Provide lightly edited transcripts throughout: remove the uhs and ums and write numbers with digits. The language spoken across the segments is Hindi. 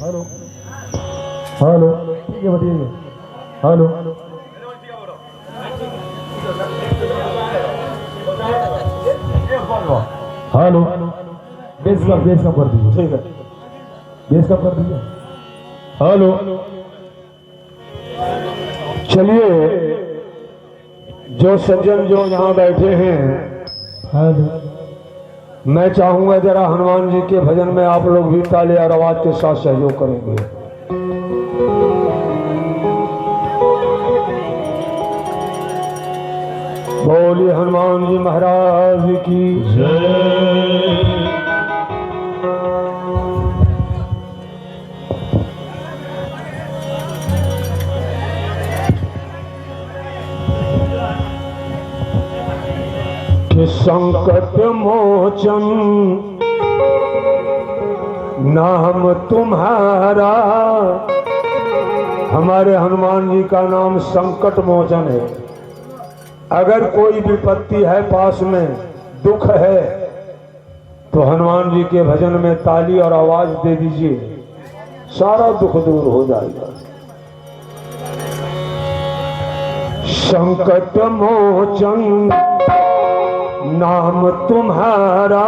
हेलो हेलो ठीक है बताइए। हेलो हेलो बेस कम कर दीजिए। ठीक है बेस कम कर दीजिए। हेलो चलिए जो सज्जन जो यहाँ बैठे हैं, हेलो मैं चाहूंगा जरा हनुमान जी के भजन में आप लोग भी ताली और आवाज के साथ सहयोग करेंगे। बोलिए हनुमान जी महाराज की जय। संकट मोचन नाम तुम्हारा, हमारे हनुमान जी का नाम संकट मोचन है। अगर कोई विपत्ति है पास में, दुख है, तो हनुमान जी के भजन में ताली और आवाज दे दीजिए, सारा दुख दूर हो जाएगा। संकट मोचन नाम तुम्हारा,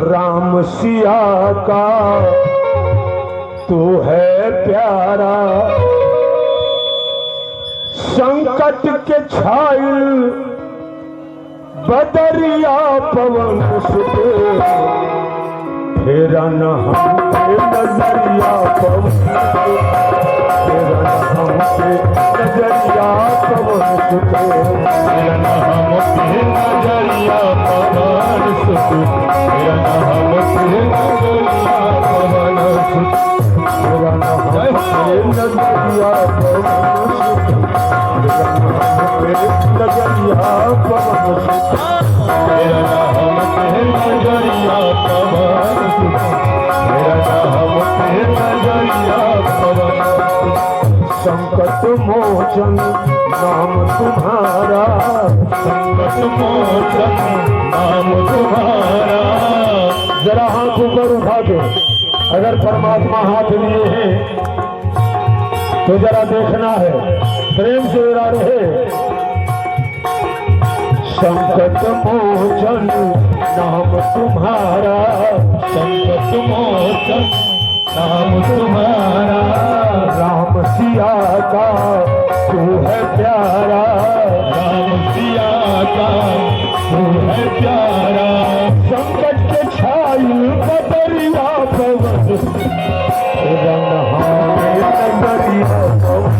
राम सिया का तू है प्यारा। संकट के छायल बदरिया पवन सुते, फेरा न हम पे नजरिया पवन, फेरा न हम पे नजरिया पवन सुते, फेरा न हम पे नजरिया पवन सुते, फेरा न हम पे नजरिया पवन सुते, फेरा न हम पे नजरिया पवन सुते, नजरिया पवन सुते, मेरा नाम नजरिया पवन सुते, मेरा नाम नजरिया पवन सुते। संकट मोचन नाम तुम्हारा, संकट मोचन नाम तुम्हारा। जरा हाथ ऊपर उठा के, अगर परमात्मा हाथ लिए हैं तो जरा देखना है, प्रेम से जरा रहे। संकट मोचन नाम तुम्हारा, संकट मोचन नाम तुम्हारा, राम सिया का तू है प्यारा, राम सिया का तू है प्यारा। संकट के छायल बदरिया पवन, नजरिया पवन,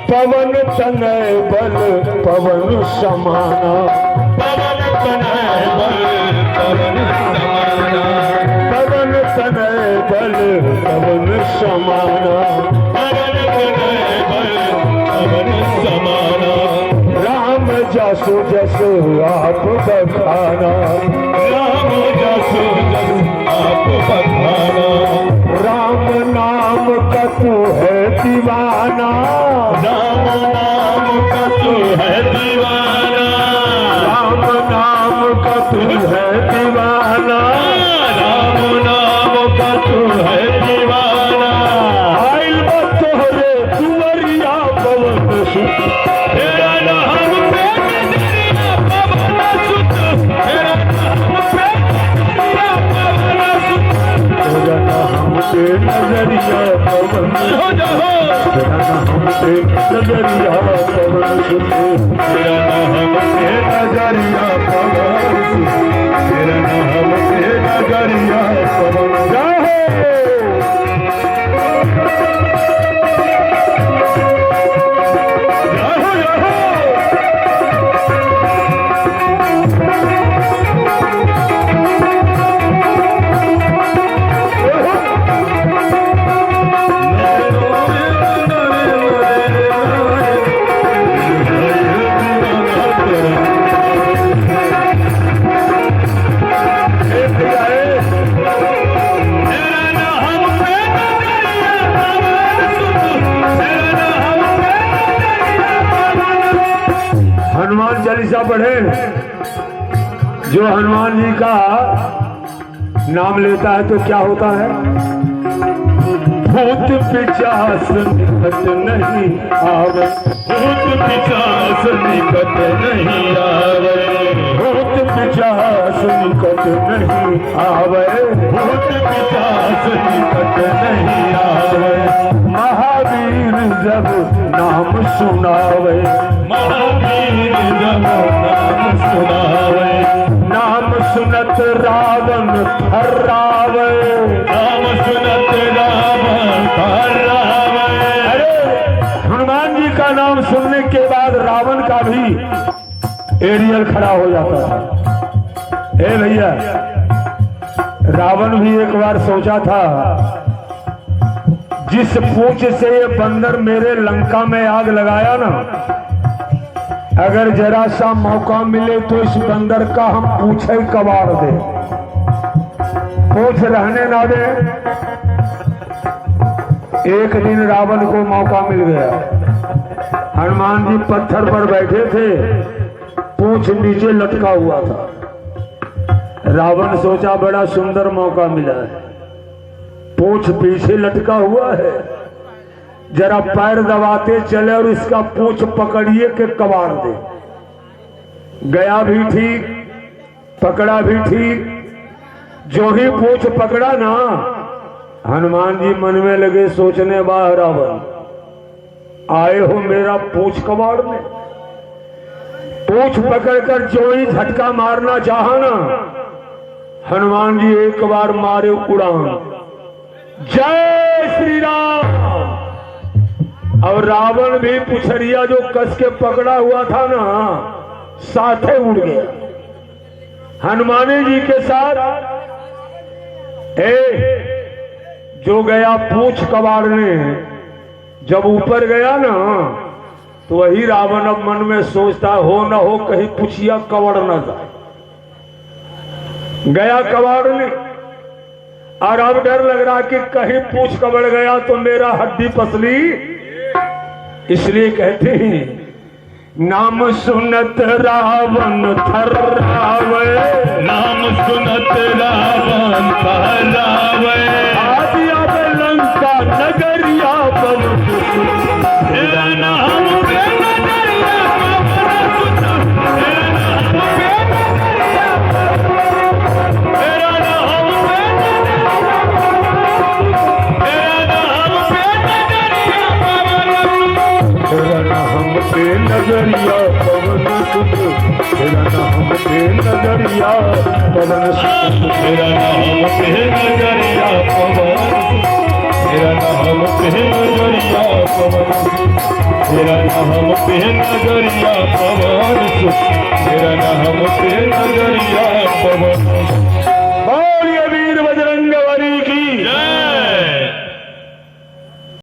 पवन तनय बल पवन समाना, पवन तनय बल पवन समाना, पवन तनय बल पवन समाना, पवन तनय बल पवन समाना। राम जसु जसु आप बखाना, राम जसु जसु आप बखाना। राम नाम का तू है दीवाना, दीवाना, राम नाम का तू है दीवाना, राम नाम का तू है दीवाना, राम नाम का तू है दीवाना। आइल बा तोहरे दुवरिया पवन सुत, तेरा नाम पे नजरिया पवन सुत, तेरा नाम पे नजरिया पवन सुत। तेरा नाम पे नजरिया पवन हो जाओ, तेरा नाम पे नजरिया पवन सुत, तेरा नाम पे नजरिया पवन सुत, तेरा नाम पे नजरिया पवन जाओ। हनुमान चालीसा पढ़े। जो हनुमान जी का नाम लेता है तो क्या होता है? भूत पिशाच निकट नहीं आवे, भूत पिशाच निकट नहीं आवे, भूत पिशाच निकट नहीं आवे, भूत पिशाच निकट नहीं आवे। महावीर जब नाम सुनावे, महावीर जब नाम सुनावे, नाम सुनत रावण थर्रावे, नाम सुनत रावण थर्रावे। हनुमान जी का नाम सुनने के बाद रावण का भी एरियल खड़ा हो जाता था। ए भैया, रावण भी एक बार सोचा था, जिस पूंछ से ये बंदर मेरे लंका में आग लगाया ना, अगर जरा सा मौका मिले तो इस बंदर का हम पूछे कबाड़ दे, पूछ रहने ना दे। एक दिन रावण को मौका मिल गया। हनुमान जी पत्थर पर बैठे थे, पूंछ नीचे लटका हुआ था। रावण सोचा बड़ा सुंदर मौका मिला है, पूंछ पीछे लटका हुआ है, जरा पैर दबाते चले और इसका पूंछ पकड़िए के कबाड़ दे। गया भी ठीक, पकड़ा भी ठीक। जो ही पूंछ पकड़ा ना, हनुमान जी मन में लगे सोचने, वाह रावण, आए हो मेरा पूंछ कबाड़ने। पूंछ पकड़कर जो ही झटका मारना चाहा ना, हनुमान जी एक बार मारे उड़ान, जय श्री राम। और रावण भी पुछरिया जो कस के पकड़ा हुआ था ना, साथे उड़ गया हनुमान जी के साथ। जो गया पूंछ कबाड़ने, जब ऊपर गया ना, तो वही रावण अब मन में सोचता, हो ना हो कहीं पुछिया कबाड़ ना जाए। गया कबाड़ने, और अब डर लग रहा कि कहीं पूंछ कबड़ गया तो मेरा हड्डी पसली। इसलिए कहते हैं, नाम सुनत रावण थर्रावे, नाम सुनत रावण थर्रावे। आदि अब लंका नगरिया पवन सुत, तेरा नाम पे नजरिया पवन सुत, तेरा नाम पे नजरिया पवन सुत, तेरा नाम पे नजरिया पवन सुत, तेरा नाम पे नजरिया पवन सुत, तेरा नाम पे नजरिया पवन सुत, तेरा नाम पे नजरिया पवन सुत, तेरा नाम पे नजरिया पवन सुत, तेरा नाम पे नजरिया पवन सुत, तेरा नाम पे नजरिया पवन सुत।